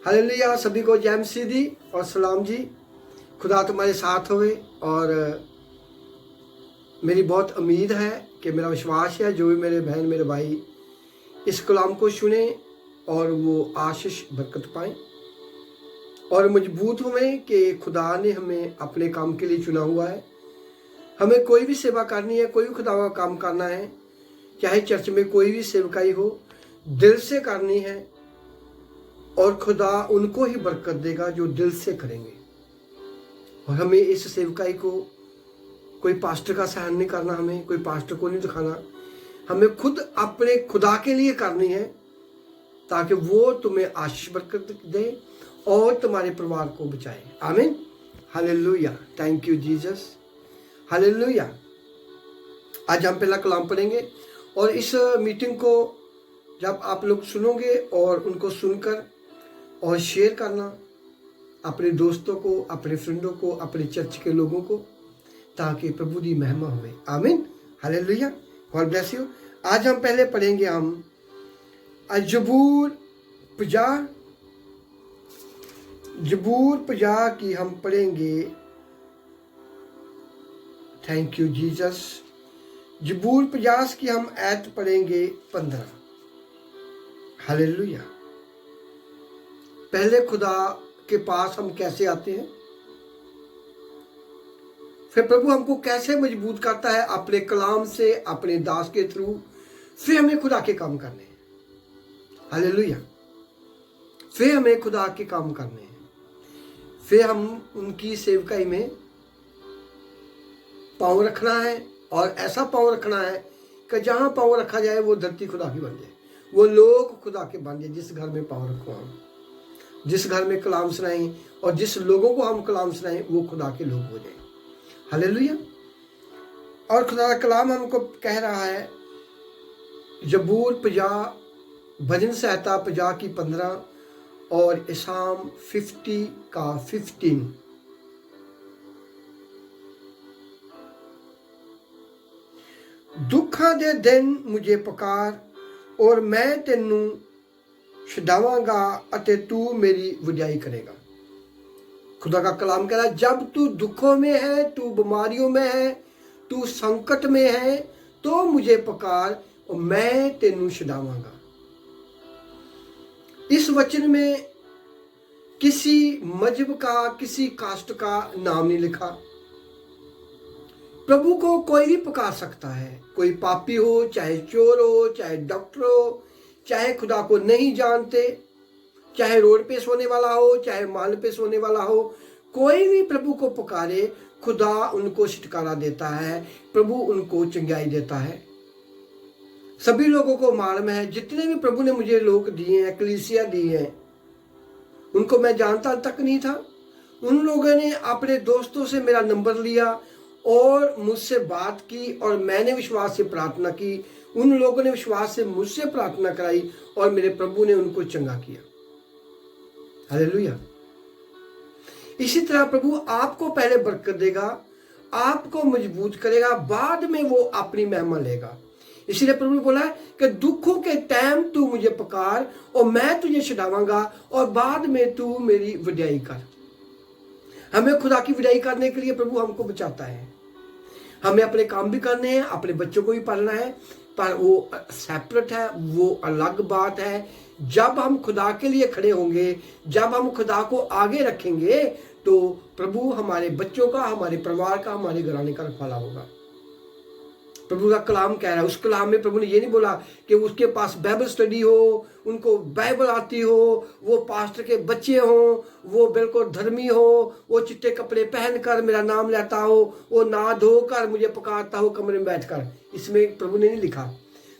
Hallelujah. सभी को जय मसीह दी और सलाम जी। खुदा तुम्हारे साथ होवे। और मेरी बहुत उम्मीद है कि मेरा विश्वास है जो भी मेरे बहन मेरे भाई इस कलाम को सुने और वो आशीष बरकत पाएं और मजबूत हुए कि खुदा ने हमें अपने काम के लिए चुना हुआ है। हमें कोई भी सेवा करनी है, कोई भी खुदा का काम करना है, चाहे चर्च में कोई भी सेवकाई हो, दिल से करनी है और खुदा उनको ही बरकत देगा जो दिल से करेंगे। और हमें इस सेवकाई को कोई पास्टर का सहन नहीं करना, हमें कोई पास्टर को नहीं दिखाना, हमें खुद अपने खुदा के लिए करनी है ताकि वो तुम्हें आशीष बरकत दे और तुम्हारे परिवार को बचाए। आमीन। Hallelujah. Thank you Jesus. Hallelujah. आज हम पहला कलाम पढ़ेंगे और इस मीटिंग को जब आप लोग सुनोगे और उनको सुनकर और शेयर करना अपने दोस्तों को, अपने फ्रेंडों को, अपने चर्च के लोगों को, ताकि प्रभु की महिमा हुए। आमीन। हालेलुया। God bless you. आज हम पहले पढ़ेंगे हम जबूर 50 की हम पढ़ेंगे। Thank you Jesus. जबूर 50 की हम आयत पढ़ेंगे 15। हालेलुया। पहले खुदा के पास हम कैसे आते हैं, फिर प्रभु हमको कैसे मजबूत करता है अपने कलाम से, अपने दास के थ्रू, फिर हमें खुदा के काम करने हैं। हालेलुया। फिर हमें खुदा के काम करने हैं, फिर हम उनकी सेवकाई में पाँव रखना है और ऐसा पाँव रखना है कि जहाँ पाँव रखा जाए वो धरती खुदा की बन जाए, वो लोग खुदा के बन जाए। जिस घर में पाँव रखो हम, जिस घर में कलाम सुनाएं और जिस लोगों को हम कलाम सुनाएं वो खुदा के लोग हो जाए। हालेलुया। और खुदा का कलाम हमको कह रहा है जबूर 50, भजन संहिता 50 की 15 और इसाम 50 का 15। दुखा दे दिन मुझे पुकार और मैं तेनू छुड़ावांगा अते तू मेरी वडियाई करेगा। खुदा का कलाम कह रहा है जब तू दुखों में है, तू बीमारियों में है, तू संकट में है, तो मुझे पुकार और मैं तेनू छुड़ावांगा। इस वचन में किसी मजहब का, किसी कास्ट का नाम नहीं लिखा। प्रभु को कोई भी पुकार सकता है, कोई पापी हो, चाहे चोर हो, चाहे डॉक्टर हो, चाहे खुदा को नहीं जानते, चाहे रोड पे सोने वाला हो, चाहे माल पे सोने वाला हो, कोई भी प्रभु को पुकारे, खुदा उनको छुटकारा देता है, प्रभु उनको चंगाई देता है। सभी लोगों को मालूम है, जितने भी प्रभु ने मुझे लोग दिए हैं, कलीसिया दी है, उनको मैं जानता तक नहीं था। उन लोगों ने अपने दोस्तों से मेरा नंबर लिया और मुझसे बात की और मैंने विश्वास से प्रार्थना की। उन लोगों ने विश्वास से मुझसे प्रार्थना कराई और मेरे प्रभु ने उनको चंगा किया। हालेलुया। इसी तरह प्रभु आपको पहले बरकत देगा, आपको मजबूत करेगा, बाद में वो अपनी महिमा लेगा। इसलिए प्रभु ने बोला कि दुखों के टाइम तू मुझे पुकार और मैं तुझे छुड़ावांगा और बाद में तू मेरी वडियाई कर। हमें खुदा की वडियाई करने के लिए प्रभु हमको बचाता है। हमें अपने काम भी करने हैं, अपने बच्चों को भी पालना है, पर वो सेपरेट है, वो अलग बात है। जब हम खुदा के लिए खड़े होंगे, जब हम खुदा को आगे रखेंगे, तो प्रभु हमारे बच्चों का, हमारे परिवार का, हमारे घराने का रखवाला होगा। प्रभु का कलाम कह रहा है, उस कलाम में प्रभु ने ये नहीं बोला कि उसके पास बाइबल स्टडी हो, उनको बाइबल आती हो, वो पास्टर के बच्चे हो, वो बिल्कुल धर्मी हो, वो चिट्टे कपड़े पहनकर मेरा नाम लेता हो, वो ना धोकर मुझे पुकारता हो कमरे में बैठकर। इसमें प्रभु ने नहीं लिखा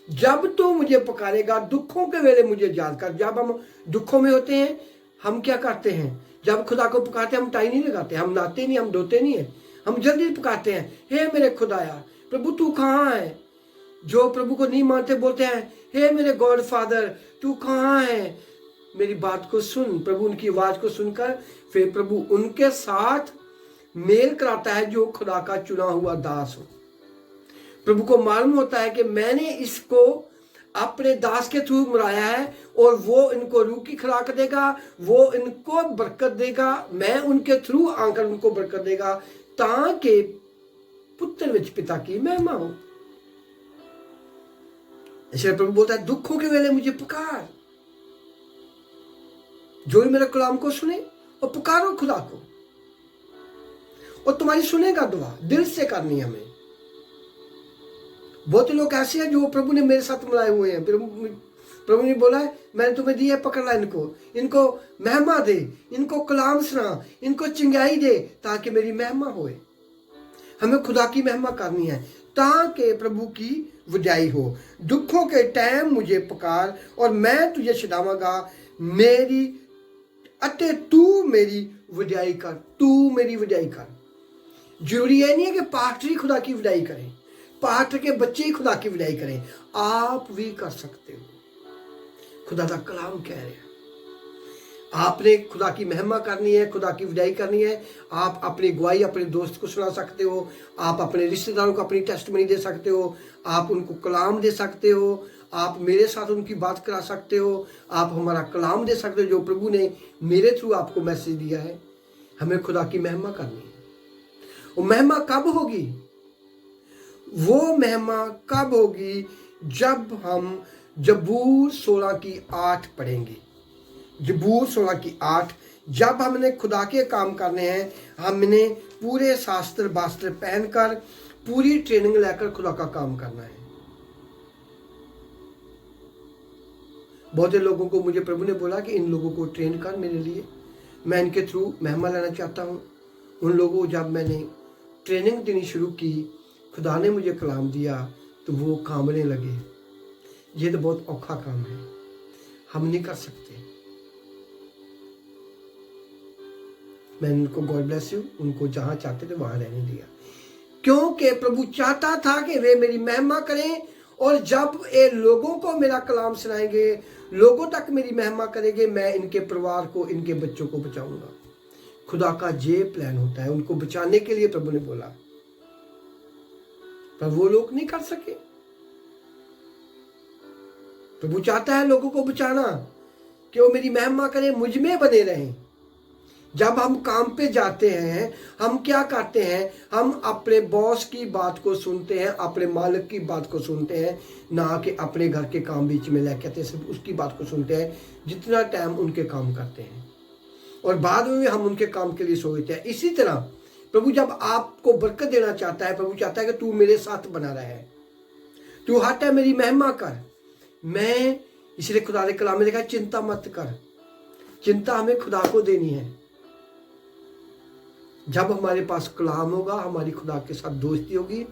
जब तो मुझे पुकारेगा दुखों के वेले मुझे याद कर। जब हम दुखों में होते हैं हम क्या करते हैं? जब खुदा को पुकारते हैं हम टाइम नहीं लगाते, हम नाते नहीं, हम धोते नहीं है, हम जल्दी पुकारते हैं, हे मेरे खुदाया प्रभु तू कहाँ है। जो प्रभु को नहीं मानते बोलते हैं हे मेरे गॉड फादर तू कहाँ है, मेरी बात को सुन। प्रभु उनकी आवाज को सुनकर फिर प्रभु उनके साथ मेल कराता है जो खुदा का चुना हुआ दास हो। प्रभु को मालूम होता है कि मैंने इसको अपने दास के थ्रू मराया है और वो इनको रूह की खुराक देगा, वो इनको बरकत देगा, मैं उनके थ्रू आकर उनको बरकत देगा, ताकि पुत्र विच पिता की महिमा हो। इसलिए प्रभु बोलता है दुखों के वेले मुझे पुकार। जो भी मेरे कलाम को सुने और पुकारो खुदा को, और तुम्हारी सुनेगा दुआ। दिल से करनी है हमें। बहुत लोग ऐसे हैं जो प्रभु ने मेरे साथ मिलाए हुए हैं। प्रभु ने बोला है मैंने तुम्हें दिया, पकड़ ला इनको महिमा दे, इनको कलाम सुना, इनको चिंगाई दे, ताकि मेरी महिमा होए। हमें खुदा की महिमा करनी है ताकि प्रभु की वड्याई हो। दुखों के टाइम मुझे पुकार और मैं तुझे छुड़ावांगा, मेरी अते तू मेरी वड्याई कर, तू मेरी वड्याई कर। जरूरी है नहीं है कि पास्टर ही खुदा की वड्याई करें, पास्टर के बच्चे ही खुदा की वड्याई करें, आप भी कर सकते हो। खुदा का कलाम कह रहे हैं आपने खुदा की महिमा करनी है, खुदा की वड्याई करनी है। आप अपनी गवाही अपने दोस्त को सुना सकते हो, आप अपने रिश्तेदारों को अपनी टेस्टमनी दे सकते हो, आप उनको कलाम दे सकते हो, आप मेरे साथ उनकी बात करा सकते हो, आप हमारा कलाम दे सकते हो जो प्रभु ने मेरे थ्रू आपको मैसेज दिया है। हमें खुदा की महिमा करनी है। वो महिमा कब होगी? वो महिमा कब होगी? जब हम जबूर 16:8 पढ़ेंगे। जबूर 16:8, जब हमने खुदा के काम करने हैं, हमने पूरे शास्त्र वास्त्र पहनकर पूरी ट्रेनिंग लेकर खुदा का काम करना है। बहुत से लोगों को मुझे प्रभु ने बोला कि इन लोगों को ट्रेन कर मेरे लिए, मैं इनके थ्रू महिमा लेना चाहता हूँ। उन लोगों को जब मैंने ट्रेनिंग देनी शुरू की, खुदा ने मुझे कलाम दिया तो वो कामने लगे। ये तो बहुत औखा काम है, हम नहीं कर सकते। मैंने उनको गॉड ब्लेस यू, उनको जहाँ चाहते थे वहाँ रहने दिया, क्योंकि प्रभु चाहता था कि वे मेरी महिमा करें। और जब ये लोगों को मेरा कलाम सुनाएंगे, लोगों तक मेरी महिमा करेंगे, मैं इनके परिवार को, इनके बच्चों को बचाऊंगा। खुदा का ये प्लान होता है, उनको बचाने के लिए प्रभु ने बोला, पर वो लोग नहीं कर सके। प्रभु चाहता है लोगों को बचाना, कि वो मेरी महिमा करें, मुझ में बने रहें। जब हम काम पे जाते हैं, हम क्या करते हैं? हम अपने बॉस की बात को सुनते हैं, अपने मालिक की बात को सुनते हैं, ना कि अपने घर के काम बीच में लेके आते हैं, सिर्फ उसकी बात को सुनते हैं जितना टाइम उनके काम करते हैं, और बाद में भी हम उनके काम के लिए सोचते हैं। इसी तरह प्रभु जब आपको बरकत देना चाहता है, प्रभु चाहता है कि तू मेरे साथ बना रहे, तू हर टाइम मेरी महिमा कर। मैं इसलिए खुदा ने कलाम में लिखा चिंता मत कर। चिंता हमें खुदा को देनी है। जब हमारे पास कलाम होगा, हमारी खुदा के साथ दोस्ती होगी।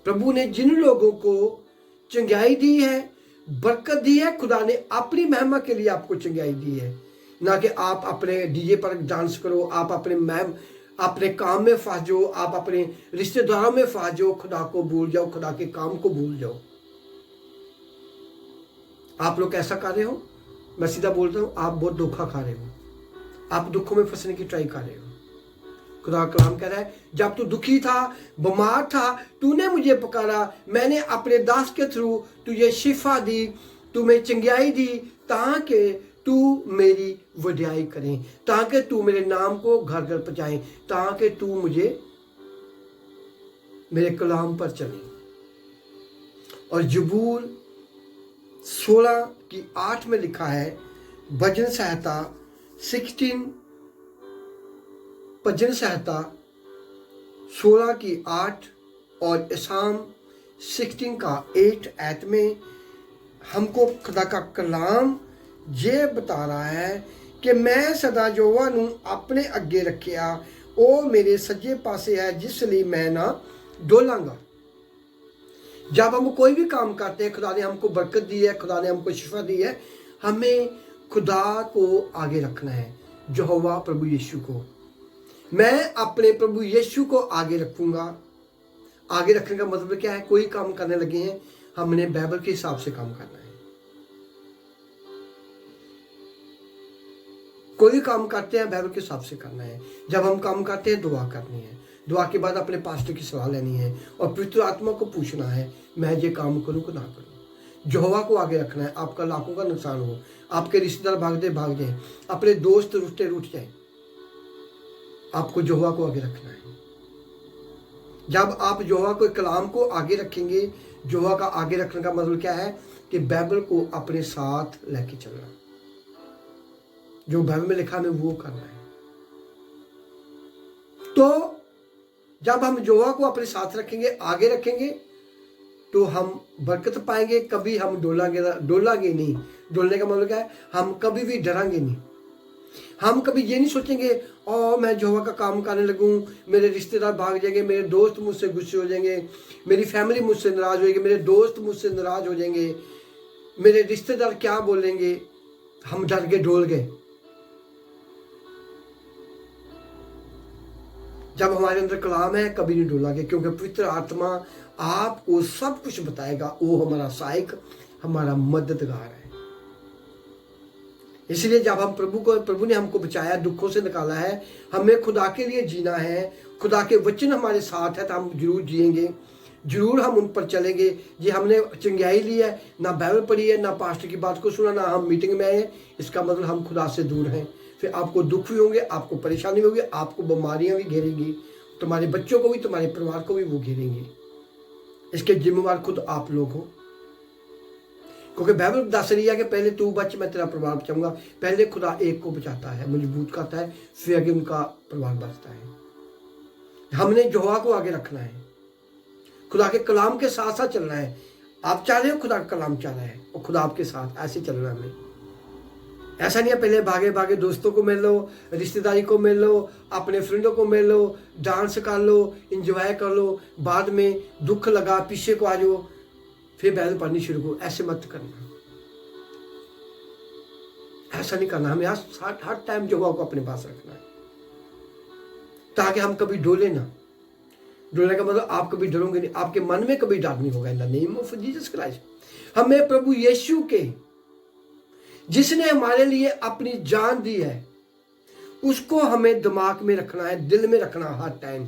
प्रभु ने जिन लोगों को चंगाई दी है, बरकत दी है, खुदा ने अपनी महिमा के लिए आपको चंगाई दी है, ना कि आप अपने डीजे पर डांस करो, आप अपने काम में फंस जाओ, आप अपने रिश्तेदारों में फंस जाओ, खुदा को भूल जाओ, खुदा के काम को भूल जाओ। आप लोग ऐसा कर रहे हो, मैं सीधा बोलता हूँ, आप बहुत धोखा खा रहे हो, आप दुखों में फंसने की ट्राई कर रहे हो। खुदा का कलाम कह रहा है, जब तू दुखी था, बीमार था, तूने मुझे पुकारा, मैंने अपने दास के थ्रू तुझे शिफा दी, तुम्हें चंगाई दी, ताकि तू मेरी वड्याई करें, ताकि तू मेरे नाम को घर घर पहुंचाए, ताकि तू मुझे मेरे कलाम पर चले। और जबूर 16:8 में लिखा है, भजन संहिता 16:8 और इसाम 16:8 में हमको खुदा का कलाम ये बता रहा है कि मैं सदा यहोवा नूं अपने अगे रखिया, ओ मेरे सज्जे पासे है, जिसलिए मैं ना डोलांगा। जब हम कोई भी काम करते हैं, खुदा ने हमको बरकत दी है, खुदा ने हमको शिफा दी है, हमें खुदा को आगे रखना है, यहोवा प्रभु यीशु को। मैं अपने प्रभु यीशु को आगे रखूंगा। आगे रखने का मतलब क्या है? कोई काम करने लगे हैं, हमने बाइबल के हिसाब से काम करना है। कोई काम करते हैं, बाइबल के हिसाब से करना है। जब हम काम करते हैं, दुआ करनी है, दुआ के बाद अपने पास्टर की सलाह लेनी है और पवित्र आत्मा को पूछना है, मैं ये काम करूं कि ना करूं। यहोवा को आगे रखना है। आपका लाखों का नुकसान हो, आपके रिश्तेदार भाग जाए, अपने दोस्त रूठ जाए, आपको यहोवा को आगे रखना है। जब आप यहोवा को कलाम को आगे रखेंगे, यहोवा का आगे रखने का मतलब क्या है कि बाइबल को अपने साथ लेके चलना, जो बाइबल में लिखा है वो करना है। तो जब हम यहोवा को अपने साथ रखेंगे, आगे रखेंगे, तो हम बरकत पाएंगे। कभी हम डोलांगे नहीं। डोलने का मतलब क्या है, हम कभी भी डरांगे नहीं। हम कभी ये नहीं सोचेंगे और मैं यहोवा का काम करने लगूं, मेरे रिश्तेदार भाग जाएंगे, मेरे दोस्त मुझसे गुस्से हो जाएंगे, मेरी फैमिली मुझसे नाराज हो जाएगी, मेरे दोस्त मुझसे नाराज हो जाएंगे, मेरे रिश्तेदार क्या बोलेंगे। हम डर के डोल गए। जब हमारे अंदर कलाम है, कभी नहीं डोलांगे, क्योंकि पवित्र आत्मा आपको सब कुछ बताएगा। वो हमारा सहायक, हमारा मददगार है। इसलिए जब हम प्रभु ने हमको बचाया, दुखों से निकाला है, हमें खुदा के लिए जीना है, खुदा के वचन हमारे साथ है, तो हम जरूर जिएंगे, जरूर हम उन पर चलेंगे। ये हमने चंगाई ली है, ना बाइबल पढ़ी है, ना पास्टर की बात को सुना, ना हम मीटिंग में आए, इसका मतलब हम खुदा से दूर हैं। फिर आपको दुख भी होंगे, आपको परेशानी होगी, आपको बीमारियां भी घेरेंगी, तुम्हारे बच्चों को भी, तुम्हारे परिवार को भी वो घेरेंगे। इसके जिम्मेवार खुद आप लोग हो, क्योंकि बाइबल दस रही है कि पहले तू बच, मैं तेरा परिवार बचाऊंगा। पहले खुदा एक को बचाता है, मजबूत करता है, फिर आगे उनका परिवार बचता है। हमने यहोवा को आगे रखना है, खुदा के कलाम के साथ साथ चलना है। आप चाह रहे हो, खुदा का कलाम चाह रहा है और खुदा आपके साथ, ऐसे चलना है हमें। ऐसा नहीं है पहले भागे भागे दोस्तों को मिल लो, रिश्तेदारी को मिल लो, अपने फ्रेंडों को मिल लो, डांस कर लो, इंजॉय कर लो, बाद में दुख लगा पीछे को आ जाओ, फिर बाइबल पढ़नी शुरू करो। ऐसे मत करना, ऐसा नहीं करना। हमें हर टाइम यहोवा को अपने पास रखना है, ताकि हम कभी डोले ना। डोलने का मतलब आप कभी डरोगे नहीं, आपके मन में कभी डर नहीं होगा। इन the name of Jesus Christ. हमें प्रभु यीशु के, जिसने हमारे लिए अपनी जान दी है, उसको हमें दिमाग में रखना है, दिल में रखना हर टाइम।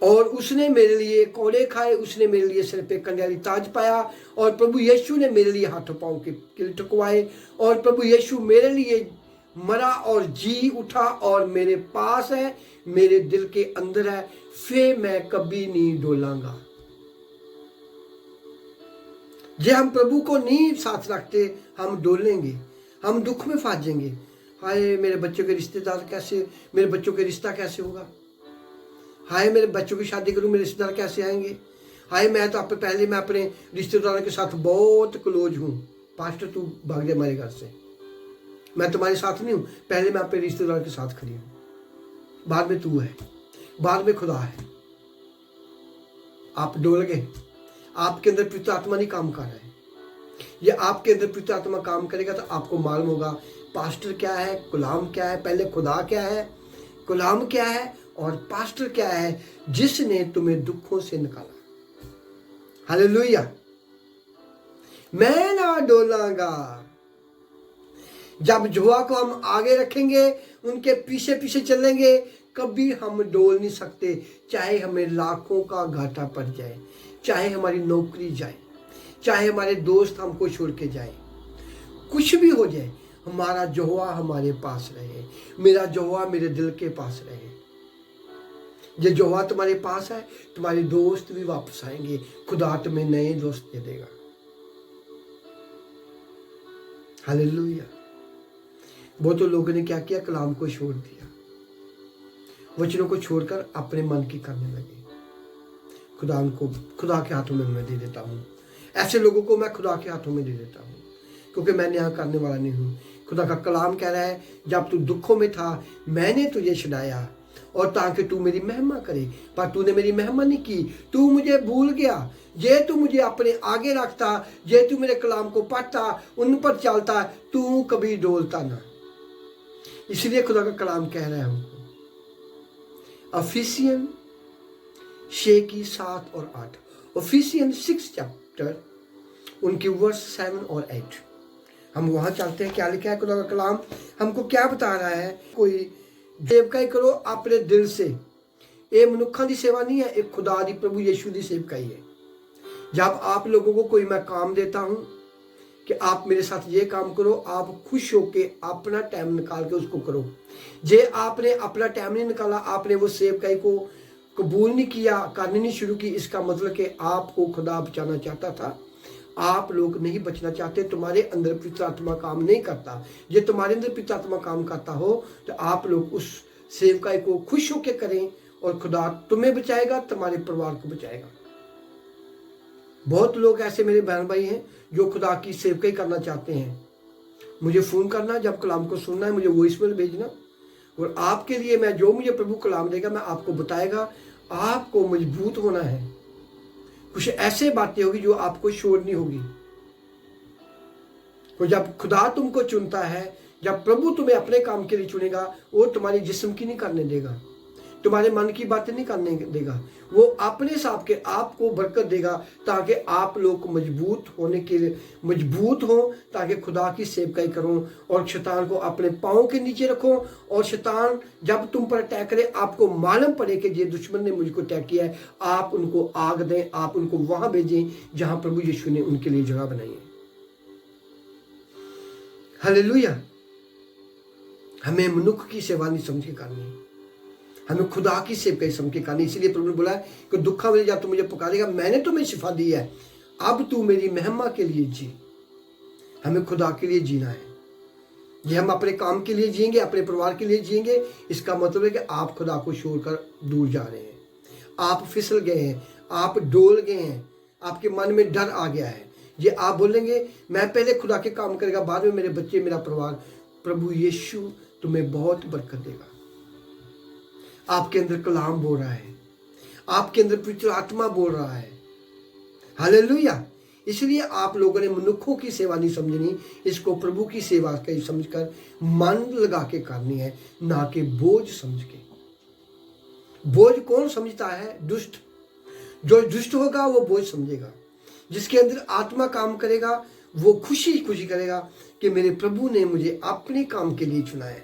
और उसने मेरे लिए कोड़े खाए, उसने मेरे लिए सिर पे कंडियाली ताज पाया, और प्रभु यीशु ने मेरे लिए हाथों पांव के किल ठुकवाए, और प्रभु यीशु मेरे लिए मरा और जी उठा और मेरे पास है, मेरे दिल के अंदर है। फिर मैं कभी नहीं डोलांगा। जे हम प्रभु को नहीं साथ रखते, हम डोलेंगे, हम दुख में फंस जाएंगे। हाय मेरे बच्चों के रिश्तेदार कैसे, मेरे बच्चों के रिश्ता कैसे होगा, हाय मेरे बच्चों की शादी करूं, मेरे रिश्तेदार कैसे आएंगे, हाय मैं तो पहले मैं अपने रिश्तेदारों के साथ बहुत क्लोज हूँ, पास्टर तू भाग जा हमारे घर से, मैं तुम्हारे साथ नहीं हूँ, पहले मैं अपने रिश्तेदारों के साथ खड़ी हूँ, बाद में तू है, बाद में खुदा है। आप डोल गए, आपके अंदर पवित्र आत्मा नहीं काम कर रहा है। ये आपके अंदर पवित्र आत्मा काम करेगा तो आपको मालूम होगा पास्टर क्या है, गुलाम क्या है, पहले खुदा क्या है, गुलाम क्या है और पास्टर क्या है, जिसने तुम्हें दुखों से निकाला। हालेलुया। मैं ना डोलांगा। जब यहोवा को हम आगे रखेंगे, उनके पीछे पीछे चलेंगे, कभी हम डोल नहीं सकते। चाहे हमें लाखों का घाटा पड़ जाए, चाहे हमारी नौकरी जाए, चाहे हमारे दोस्त हमको छोड़ के जाए, कुछ भी हो जाए, हमारा यहोवा हमारे पास रहे, मेरा यहोवा मेरे दिल के पास रहे। जो यहोवा तुम्हारे पास है, तुम्हारे दोस्त भी वापस आएंगे, खुदा तुम्हें नए दोस्त दे देगा। हालेलुया। वो तो लोगों ने क्या किया, कलाम को छोड़ दिया, वचनों को छोड़कर अपने मन की करने लगे। खुदा के हाथों में मैं दे देता हूँ। ऐसे लोगों को मैं खुदा के हाथों में दे देता हूँ, क्योंकि मैं न्याय करने वाला नहीं हूँ। खुदा का कलाम कह रहा है, जब तू दुखों में था मैंने तुझे छुड़ाया, और ताकि तू मेरी महिमा करे, पर तूने मेरी महिमा नहीं की, तू मुझे भूल गया। ये तू मुझे अपने आगे रखता, ये तू मेरे कलाम को पढ़ता, उन पर चलता, तू कभी डोलता ना। इसलिए खुदा का कलाम कह रहा है हमको, अफिसियन 6 की 7 और 8, अफिसियन 6 चैप्टर उनकी वर्स 7 और 8। हम वहां चलते हैं, क्या लिखा है खुदा का कलाम हमको क्या बता रहा है। कोई सेवकाई करो अपने दिल से। ये मनुखा की सेवा नहीं है, एक खुदा दी प्रभु यीशु की सेवकाई है। जब आप लोगों को कोई मैं काम देता हूं कि आप मेरे साथ ये काम करो, आप खुश होके अपना टाइम निकाल के उसको करो। जे आपने अपना टाइम नहीं निकाला, आपने वो सेवकाई को कबूल नहीं किया, करनी नहीं शुरू की, इसका मतलब कि आपको खुदा बचाना चाहता था, आप लोग नहीं बचना चाहते। तुम्हारे अंदर पवित्र आत्मा काम नहीं करता। जे तुम्हारे अंदर पवित्र आत्मा काम करता हो तो आप लोग उस सेवकाई को खुश होकर करें और खुदा तुम्हें बचाएगा, तुम्हारे परिवार को बचाएगा। बहुत लोग ऐसे मेरे बहन भाई हैं जो खुदा की सेवकाई करना चाहते हैं। मुझे फ़ोन करना, जब कलाम को सुनना है मुझे वॉइसमेल भेजना, और आपके लिए मैं जो मुझे प्रभु कलाम देगा मैं आपको बताएगा। आपको मजबूत होना है। कुछ ऐसे बातें होगी जो आपको छोड़नी होगी। तो जब खुदा तुमको चुनता है, जब प्रभु तुम्हें अपने काम के लिए चुनेगा, वो तुम्हारी जिस्म की नहीं करने देगा, तुम्हारे मन की बातें नहीं करने देगा, वो अपने हिसाब के आपको बरकत देगा ताकि आप लोग मजबूत होने के लिए मजबूत हो, ताकि खुदा की सेवकाई करो और शैतान को अपने पाँव के नीचे रखो। और शैतान जब तुम पर अटैक करे, आपको मालूम पड़े कि ये दुश्मन ने मुझको अटैक किया है, आप उनको आग दें, आप उनको वहां भेजें जहां प्रभु यीशु ने उनके लिए जगह बनाई है। हालेलुया। हमें मनुष्य की सेवा नहीं समझ के करनी है, हमें खुदा की सेवकाई समझ के करनी। इसलिए प्रभु ने बोला है कि दुखा में जा तू मुझे पुकारेगा, मैंने तुम्हें शिफा दी है, अब तू मेरी महिमा के लिए जी। हमें खुदा के लिए जीना है। ये हम अपने काम के लिए जिएंगे, अपने परिवार के लिए जिएंगे, इसका मतलब है कि आप खुदा को छोड़कर दूर जा रहे हैं, आप फिसल गए हैं, आप डोल गए हैं, आपके मन में डर आ गया है। ये आप बोलेंगे मैं पहले खुदा के काम करेगा, बाद में मेरे बच्चे, मेरा परिवार। प्रभु यीशु तुम्हें बहुत बरकत देगा। आपके अंदर कलाम बोल रहा है, आपके अंदर पवित्र आत्मा बोल रहा है। हालेलुया। इसलिए आप लोगों ने मनुष्यों की सेवा नहीं समझनी, इसको प्रभु की सेवा कहीं समझकर मन लगा के करनी है, ना कि बोझ समझ के। बोझ कौन समझता है? दुष्ट। जो दुष्ट होगा वो बोझ समझेगा। जिसके अंदर आत्मा काम करेगा वो खुशी खुशी करेगा कि मेरे प्रभु ने मुझे अपने काम के लिए चुना है,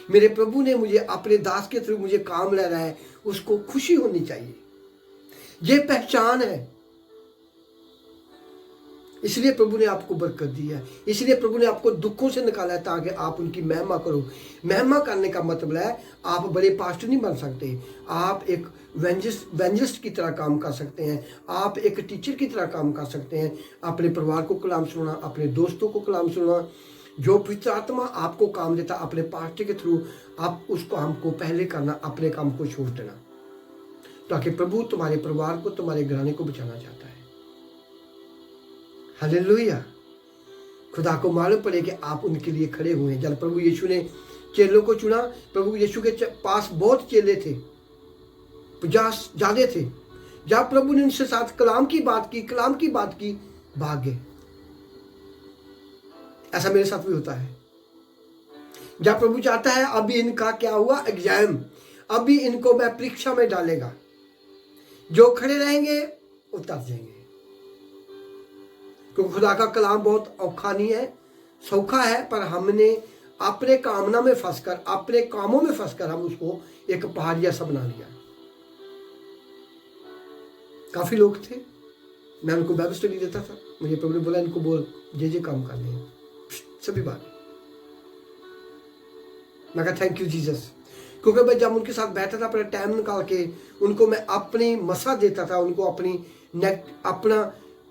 मेरे प्रभु ने मुझे अपने दास के थ्रू मुझे काम ले रहा है, उसको खुशी होनी चाहिए। ये पहचान है। इसलिए प्रभु ने आपको बरकत दी है, इसलिए प्रभु ने आपको दुखों से निकाला है ताकि आप उनकी महिमा करो। महिमा करने का मतलब है आप बड़े पास्टर नहीं बन सकते, आप एक वेंजलिस्ट की तरह काम कर सकते हैं, आप एक टीचर की तरह काम कर सकते हैं। अपने परिवार को कलाम सुनना, अपने दोस्तों को कलाम सुनना, जो पवित्र आत्मा आपको काम देता अपने पास्टर के थ्रू, आप उसको हमको पहले करना, अपने काम को छोड़ देना, ताकि प्रभु तुम्हारे परिवार को, तुम्हारे घराने को बचाना चाहता है। हालेलुया। खुदा को मालूम पड़े कि आप उनके लिए खड़े हुए हैं। जब प्रभु यीशु ने चेलों को चुना, प्रभु यीशु के पास बहुत चेले थे, 50 ज्यादा थे। जब प्रभु ने उनसे साथ कलाम की बात की, भाग गए। ऐसा मेरे साथ भी होता है। जब प्रभु चाहता है अभी इनका क्या हुआ, एग्जाम, अभी इनको मैं परीक्षा में डालेगा, जो खड़े रहेंगे उतर जाएंगे। क्योंकि खुदा का कलाम बहुत औखा नहीं है, सौखा है, पर हमने अपने कामना में फंसकर, अपने कामों में फंसकर हम उसको एक पहाड़ जैसा बना लिया। काफी लोग थे, मैं उनको बाइबल स्टडी देता था, मुझे प्रभु ने बोला इनको बोल जे काम करने हैं, सभी बात। मैं कहा थैंक यू जीसस। क्योंकि मैं जब उनके साथ बैठा था, अपना टाइम निकाल के उनको मैं अपनी मसा देता था, उनको अपनी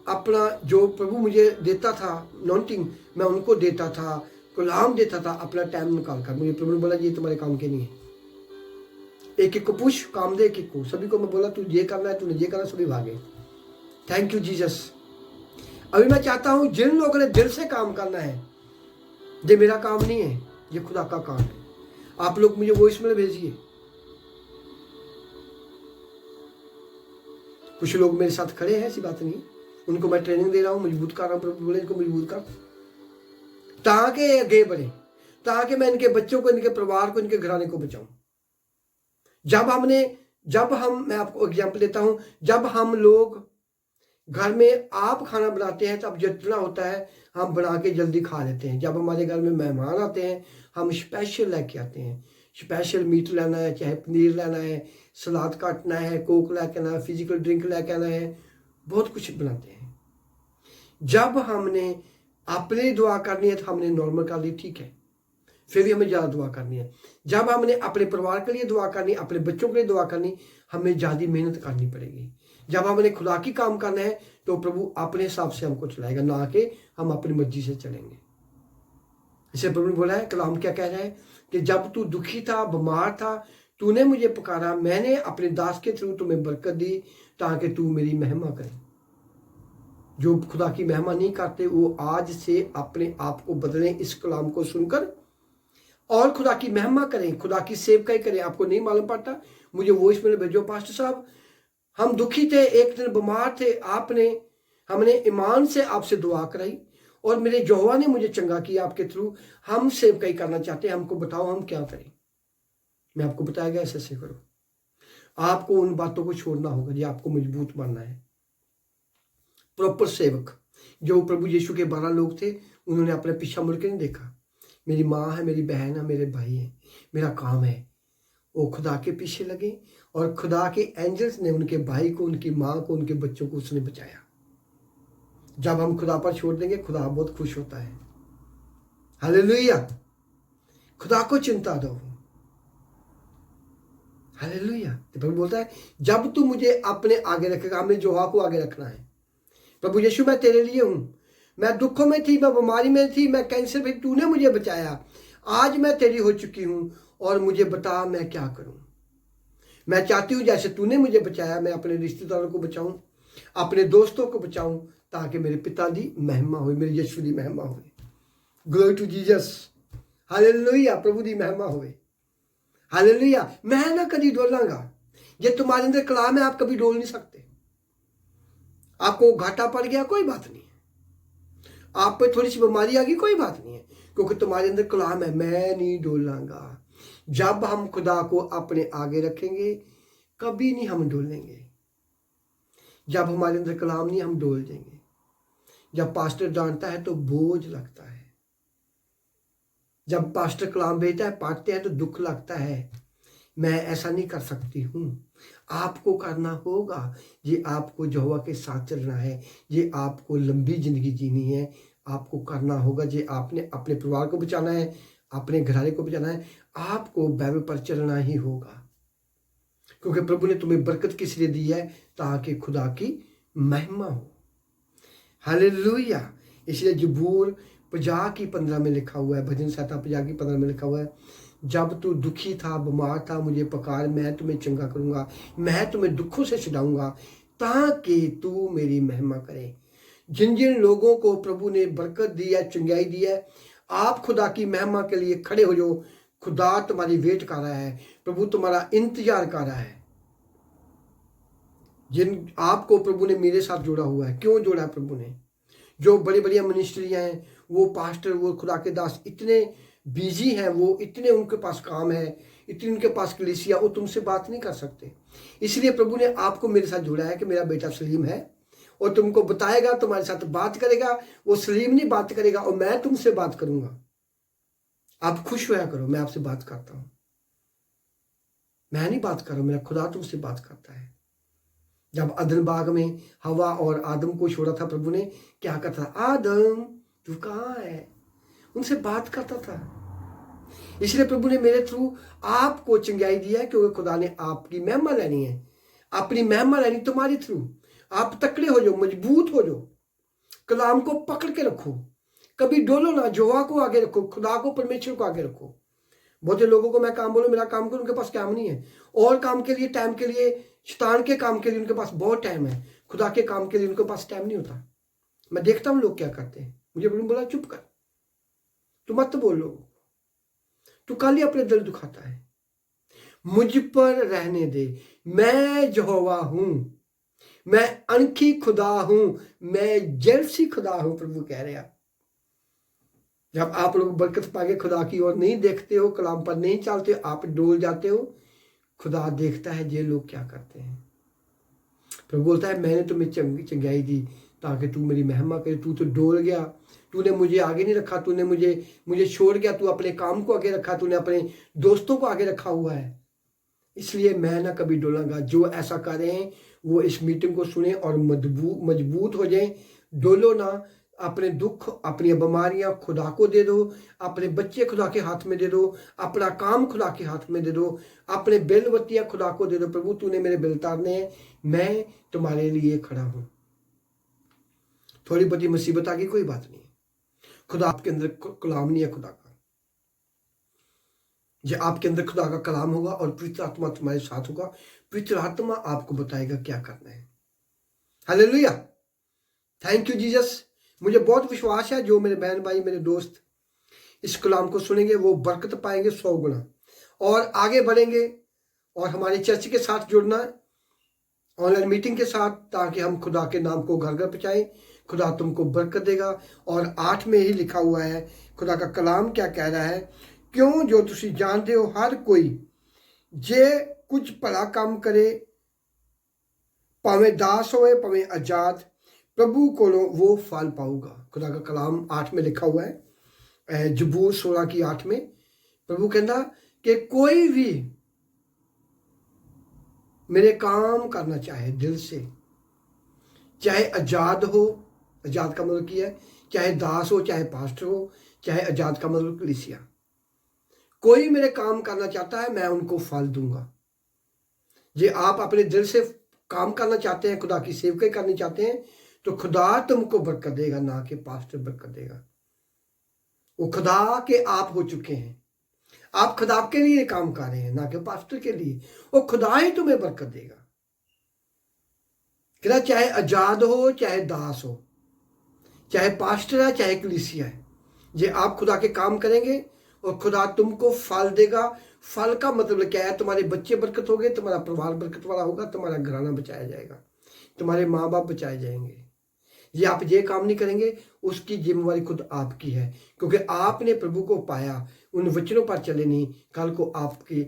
अपना जो प्रभु मुझे देता था नॉन्टिंग, मैं उनको देता था, कलाम देता था, अपना टाइम निकाल कर। मुझे प्रभु ने बोला ये तुम्हारे काम के नहीं है, एक एक को पूछ काम दे, एक एक को। सभी को मैं बोला तू ये करना है, तूने ये करना, सभी भागे। Thank you Jesus. अभी मैं चाहता हूं जिन लोगों ने दिल से काम करना है, ये मेरा काम नहीं है, ये खुदा का काम है, आप लोग मुझे वॉइसमेल भेजिए। कुछ लोग मेरे साथ खड़े हैं, ऐसी बात नहीं, उनको मैं ट्रेनिंग दे रहा हूं, मजबूत कर रहा हूं। प्रभु बोले इनको मजबूत कर, ताकि आगे बढ़े, ताकि मैं इनके बच्चों को, इनके परिवार को, इनके घराने को बचाऊं। मैं आपको एग्जाम्पल देता हूं, जब हम लोग घर में आप खाना बनाते हैं तब जितना होता है हम बना के जल्दी खा लेते हैं। जब हमारे घर में मेहमान आते हैं हम स्पेशल लेके आते हैं, स्पेशल मीट लाना है, चाहे पनीर लाना है, सलाद काटना है, कोक लेके आना है, फिजिकल ड्रिंक लेके आना है, बहुत कुछ बनाते हैं। जब हमने अपने दुआ करनी है तो हमने नॉर्मल कर ली, ठीक है, फिर भी हमें ज़्यादा दुआ करनी है। जब हमने अपने परिवार के लिए दुआ करनी, अपने बच्चों के लिए दुआ करनी, हमें ज़्यादा मेहनत करनी पड़ेगी। जब हमने खुदा की काम करना है तो प्रभु अपने हिसाब से हमको चलाएगा, ना कि हम अपनी मर्जी से चलेंगे। इसे प्रभु ने बोला है, कलाम क्या कह रहा है कि जब तू दुखी था, बीमार था, तूने मुझे पुकारा, मैंने अपने दास के थ्रू तुम्हें बरकत दी ताकि तू मेरी महिमा करे। जो खुदा की महिमा नहीं करते वो आज से अपने आप को बदलें इस कलाम को सुनकर और खुदा की महिमा करें, खुदा की सेवकाई करें। आपको नहीं मालूम पड़ता, मुझे वॉइस मेल भेजो, पास्टर साहब हम दुखी थे, एक दिन बीमार थे, हमने ईमान से आपसे दुआ कराई और मेरे यहोवा ने मुझे चंगा किया आपके थ्रू। हम सेवकाई करना चाहते हैं, हमको बताओ हम क्या करें। मैं आपको बताया ऐसे ऐसे करो। आपको उन बातों को छोड़ना होगा जी, आपको मजबूत बनना है। प्रॉपर सेवक जो प्रभु यीशु के 12 लोग थे, उन्होंने अपने पीछा मुड़ के नहीं देखा। मेरी माँ है, मेरी बहन है, मेरे भाई है, मेरा काम है। वो खुदा के पीछे लगे और खुदा के एंजल्स ने उनके भाई को, उनकी माँ को, उनके बच्चों को उसने बचाया। जब हम खुदा पर छोड़ देंगे, खुदा बहुत खुश होता है। हालेलुया। खुदा को चिंता दो। हालेलुया। तो प्रभु बोलता है जब तू मुझे अपने आगे रखेगा, हमें यहोवा को आगे रखना है। प्रभु यीशु मैं तेरे लिए हूं, मैं दुखों में थी, मैं बीमारी में थी, मैं कैंसर में, तूने मुझे बचाया। आज मैं तेरी हो चुकी हूं और मुझे बता मैं क्या करूं। मैं चाहती हूं जैसे तूने मुझे बचाया, मैं अपने रिश्तेदारों को बचाऊं, अपने दोस्तों को बचाऊं, ताकि मेरे पिता दी महिमा हो, मेरे यीशु दी महिमा हो। Glory to Jesus. हालेलुया। प्रभु दी महिमा होवे। हालेलुया। मैं ना कभी डोलांगा। ये तुम्हारे अंदर कलाम है, आप कभी डोल नहीं सकते। आपको घाटा पड़ गया, कोई बात नहीं है। आप पे थोड़ी सी बीमारी आ गई, कोई बात नहीं है, क्योंकि तुम्हारे अंदर कलाम है, मैं नहीं डोलांगा। जब हम खुदा को अपने आगे रखेंगे, कभी नहीं हम डोलेंगे। जब हमारे अंदर कलाम नहीं, हम डोल जाएंगे। जब पास्टर डांटता है तो बोझ लगता है। जब पास्टर कलाम भेजता है, पढ़ते हैं तो दुख लगता है। मैं ऐसा नहीं कर सकती हूँ। आपको करना होगा। ये आपको यहोवा के साथ चलना है, ये आपको लंबी जिंदगी जीनी है। आपको करना होगा, ये आपने अपने परिवार को बचाना है, अपने घराने को बचाना है। आपको बाइबल पर चलना ही होगा, क्योंकि प्रभु ने तुम्हें बरकत किस लिए दी है, ताकि खुदा की महिमा हो। हालेलुया। इसलिए जबूर 50:15 में लिखा हुआ है, भजन संहिता 50:15 में लिखा हुआ है, जब तू दुखी था, बीमार था, मुझे पुकार, मैं तुम्हें चंगा करूंगा, मैं तुम्हें दुखों से छुड़ाऊंगा, ताकि तू मेरी महिमा करे। जिन जिन लोगों को प्रभु ने बरकत दी है, चंगाई दी है, आप खुदा की महिमा के लिए खड़े हो जाओ। खुदा तुम्हारी वेट कर रहा है, प्रभु तुम्हारा इंतजार कर रहा है। जिन आपको प्रभु ने मेरे साथ जोड़ा हुआ है, क्यों जोड़ा है प्रभु ने? जो बड़ी बड़ी मिनिस्ट्रियां हैं, वो पास्टर, वो खुदा के दास इतने बिजी हैं, वो इतने उनके पास काम है, इतनी उनके पास कलीसिया, वो तुमसे बात नहीं कर सकते। इसलिए प्रभु ने आपको मेरे साथ जोड़ा है कि मेरा बेटा सलीम है और तुमको बताएगा, तुम्हारे साथ बात करेगा। वो सलीम नहीं बात करेगा और मैं तुमसे बात करूंगा। आप खुश होया करो, मैं आपसे बात करता हूं। मैं नहीं बात कर रहा हूं, मेरा खुदा तुमसे बात करता है। जब अदन बाग में हवा और आदम को छोड़ा था, प्रभु ने क्या करता था? आदम तू कहाँ है? उनसे बात करता था। इसलिए प्रभु ने मेरे थ्रू आपको चंगाई दिया है, क्योंकि खुदा ने आपकी महिमा लेनी है, अपनी महिमा लेनी तुम्हारे थ्रू। आप तकड़े हो जाओ, मजबूत हो जाओ, कलाम को पकड़ के रखो, कभी डोलो ना, यहोवा को आगे रखो, खुदा को, परमेश्वर को आगे रखो। बहुत से लोगों को मैं काम बोलूं, मेरा काम करूं, उनके पास काम नहीं है। और काम के लिए, टाइम के लिए, शैतान के काम के लिए उनके पास बहुत टाइम है, खुदा के काम के लिए उनके पास टाइम नहीं होता। मैं देखता हूं लोग क्या करते हैं। मुझे बोला चुप कर, तू मत बोलो, तू खाली अपने दिल दुखाता है। मुझ पर रहने दे, मैं यहोवा हूं, मैं अनखी खुदा हूं, मैं जलसी खुदा हूं। प्रभु कह रहे हैं। जब आप लोग बरकत पाके खुदा की ओर नहीं देखते हो, कलाम पर नहीं चलते हो, आप डोल जाते हो, खुदा देखता है ये लोग क्या करते हैं। प्रभु बोलता है मैंने तुम्हें चंगाई दी ताकि तू मेरी महिमा करे। तू तो डोल गया, तूने मुझे आगे नहीं रखा, तूने मुझे छोड़ गया, तू अपने काम को आगे रखा, तूने अपने दोस्तों को आगे रखा हुआ है। इसलिए मैं ना कभी डोलांगा। जो ऐसा कर रहे हैं वो इस मीटिंग को सुने और मजबूत हो जाएं। डोलो ना। अपने दुख, अपनी बीमारियां खुदा को दे दो, अपने बच्चे खुदा के हाथ में दे दो, अपना काम खुदा के हाथ में दे दो, अपने बिल बत्तियां खुदा को दे दो। प्रभु तूने मेरे बिल तारने हैं, मैं तुम्हारे लिए खड़ा हूं। थोड़ी बड़ी मुसीबत आ गई, कोई बात नहीं, खुदा आपके अंदर कलाम नहीं है खुदा का। जब आपके अंदर खुदा का कलाम होगा और पवित्र आत्मा तुम्हारे साथ होगा, पवित्र आत्मा आपको बताएगा क्या करना है। Hallelujah, thank you Jesus. मुझे बहुत विश्वास है जो मेरे बहन भाई, मेरे दोस्त इस कलाम को सुनेंगे वो बरकत पाएंगे 100 गुना और आगे बढ़ेंगे। और हमारे चर्च के साथ जुड़ना, ऑनलाइन मीटिंग के साथ, ताकि हम खुदा के नाम को घर घर पहुंचाएं। खुदा तुमको बरकत देगा। और 8 में ही लिखा हुआ है, खुदा का कलाम क्या कह रहा है, क्यों जो तुसी जानते हो हर कोई जे कुछ भला काम करे, भावें दास होए भावें आजाद, प्रभु को वो फल पाऊगा। खुदा का कलाम 8 में लिखा हुआ है, जबूर 16 की 8 में। प्रभु कहना कि कोई भी मेरे काम करना चाहे दिल से, चाहे आजाद हो, आजाद का मतलब क्या है, चाहे दास हो, चाहे पास्टर हो, चाहे आजाद का मतलब कलीसिया, कोई मेरे काम करना चाहता है मैं उनको फल दूंगा। ये आप अपने दिल से काम करना चाहते हैं, खुदा की सेवकाई करनी चाहते हैं, तो खुदा तुमको बरकत देगा, ना कि पास्टर बरकत देगा। वो खुदा के आप हो चुके हैं, आप खुदा के लिए काम कर रहे हैं, ना कि पास्टर के लिए। वो खुदा ही तुम्हें बरकत देगा। कहना चाहे आजाद हो, चाहे दास हो, चाहे पास्टर है, चाहे कलीसिया है, ये आप खुदा के काम करेंगे और खुदा तुमको फल देगा। फल का मतलब क्या है, तुम्हारे बच्चे बरकत होंगे, तुम्हारा परिवार बरकत वाला होगा, तुम्हारा घराना बचाया जाएगा, तुम्हारे माँ बाप बचाए जाएंगे। ये आप ये काम नहीं करेंगे, उसकी जिम्मेवारी खुद आपकी है, क्योंकि आपने प्रभु को पाया, उन वचनों पर चले नहीं। कल को आपके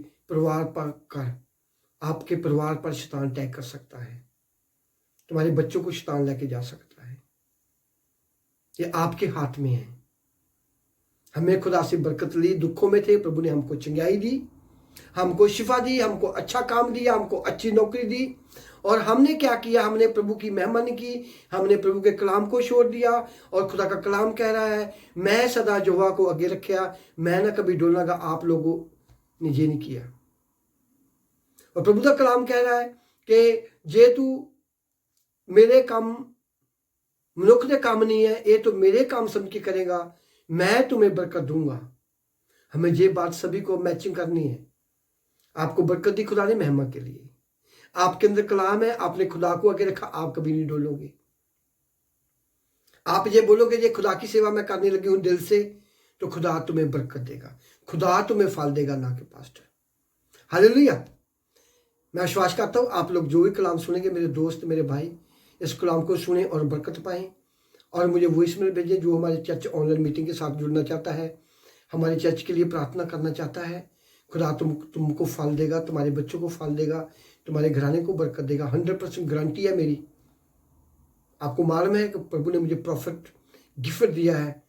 परिवार पर शैतान अटैक कर सकता है, तुम्हारे बच्चों को शैतान लेके जा सकता है। ये आपके हाथ में है। हमें खुदा से बरकत ली, दुखों में थे, प्रभु ने हमको चंगाई दी, हमको शिफा दी, हमको अच्छा काम दिया, हमको अच्छी नौकरी दी। और हमने क्या किया, हमने प्रभु की महिमा नहीं की, हमने प्रभु के कलाम को छोड़ दिया। और खुदा का कलाम कह रहा है, मैं सदा यहोवा को आगे रखा, मैं ना कभी डोलांगा। आप लोगों ने ये नहीं किया। और प्रभु का कलाम कह रहा है कि जे तू मेरे काम मनुख के काम नहीं है, ये तो मेरे काम समझ के करेगा, मैं तुम्हें बरकत दूंगा। हमें ये बात सभी को मैचिंग करनी है। आपको बरकत दी खुदा ने महिमा के लिए, आपके अंदर कलाम है, आपने खुदा को आगे रखा, आप कभी नहीं डोलोगे। आप ये बोलोगे ये खुदा की सेवा मैं करने लगी हूं दिल से, तो खुदा तुम्हें बरकत देगा, खुदा तुम्हें फल देगा, ना कि पास्टर। हालेलुया। मैं विश्वास करता हूं आप लोग जो भी कलाम सुनेंगे, मेरे दोस्त, मेरे भाई, इस कलाम को सुने और बरकत पाएं। और मुझे वॉइसमेल भेजें जो हमारे चर्च ऑनलाइन मीटिंग के साथ जुड़ना चाहता है, हमारे चर्च के लिए प्रार्थना करना चाहता है। खुदा तुमको फल देगा, तुम्हारे बच्चों को फल देगा, तुम्हारे घराने को बरकत देगा। 100% गारंटी है मेरी। आपको मालूम है कि प्रभु ने मुझे प्रॉफिट गिफ्ट दिया है,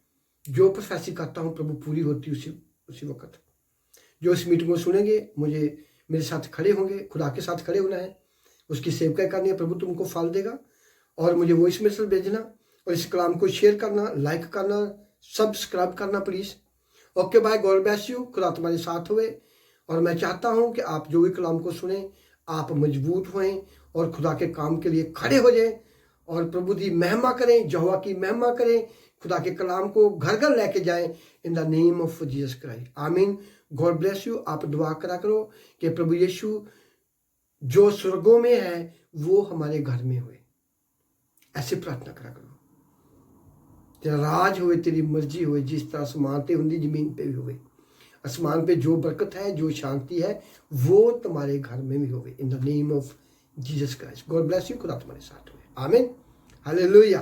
जो प्रोफेसी करता हूँ प्रभु पूरी होती उसी वक्त। जो इस मीटिंग को सुनेंगे, मुझे मेरे साथ खड़े होंगे, खुदा के साथ खड़े होना है, उसकी सेवकाई करनी है, प्रभु तुमको फल देगा। और मुझे वॉइस मैसेज भेजना और इस कलाम को शेयर करना, लाइक करना, सब्सक्राइब करना please. Okay bye, God bless you. खुदा तुम्हारे साथ हुए। और मैं चाहता हूँ कि आप जो भी कलाम को सुने, आप मजबूत होएं और खुदा के काम के लिए खड़े हो जाएं और प्रभु की महिमा करें, यहोवा की महिमा करें, खुदा के कलाम को घर घर लेके जाएं, in the name of Jesus Christ. आमीन। God bless you. आप दुआ करा करो कि प्रभु यीशु जो स्वर्गों में है वो हमारे घर में हुए, ऐसे प्रार्थना करा करो। तेरा राज हुए, तेरी मर्जी हुए, जिस तरह आसमान पे होंगी जमीन पे भी हुए। आसमान पे जो बरकत है, जो शांति है, वो तुम्हारे घर में भी होवे, इन the name of Jesus Christ. God bless you. खुदा तुम्हारे साथ हुए। आमीन। हालेलुया।